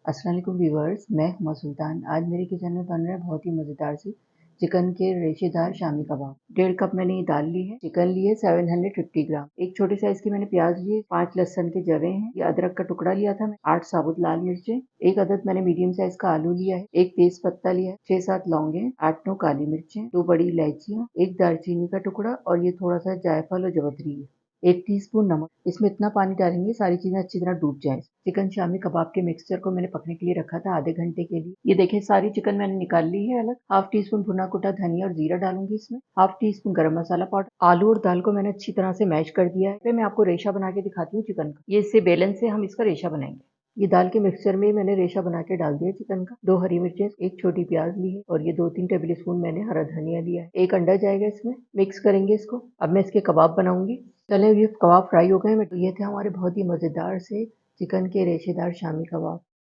अस्सलाम वालेकुम व्यूअर्स, मैं हुमा सुल्तान। आज मेरे किचन में बन रहा है बहुत ही मज़ेदार सी चिकन के रेशेदार शामी कबाब। 1.5 कप मैंने ये दाल ली है, चिकन लिए 750 ग्राम, एक छोटे साइज की मैंने प्याज लिए, 5 लहसुन के जवे हैं, ये अदरक का टुकड़ा लिया था मैं, 8 साबुत लाल मिर्चें, एक अदद मैंने मीडियम साइज का आलू लिया है, एक तेज पत्ता लिया है, 6-7 लौंगे, 8-9 काली मिर्चें, 2 बड़ी इलायचियाँ, एक दालचीनी का टुकड़ा और ये थोड़ा सा जायफल और जवित्री है। 1 टीस्पून नमक। इसमें इतना पानी डालेंगे सारी चीजें अच्छी तरह डूब जाए। चिकन शामी कबाब के मिक्सचर को मैंने पकने के लिए रखा था आधे घंटे के लिए। ये देखिए सारी चिकन मैंने निकाल ली है अलग। हाफ टी स्पून भुना कुटा धनिया और जीरा डालूंगी इसमें। हाफ टी स्पून गरम मसाला पाउडर। आलू और दाल को मैंने अच्छी तरह से मैश कर दिया है। फिर मैं आपको रेशा बना के दिखाती हूँ चिकन का। ये इससे बेलन से हम इसका रेशा बनाएंगे। ये दाल के मिक्सचर में मैंने रेशा बना के डाल दिया चिकन का। 2 हरी मिर्चें, एक छोटी प्याज ली है और ये 2-3 टेबल स्पून मैंने हरा धनिया लिया है। एक अंडा जाएगा इसमें। मिक्स करेंगे इसको। अब मैं इसके कबाब बनाऊंगी। चले ये कबाब फ्राई हो गए हैं। तो ये थे हमारे बहुत ही मज़ेदार से चिकन के रेशेदार शामी कबाब।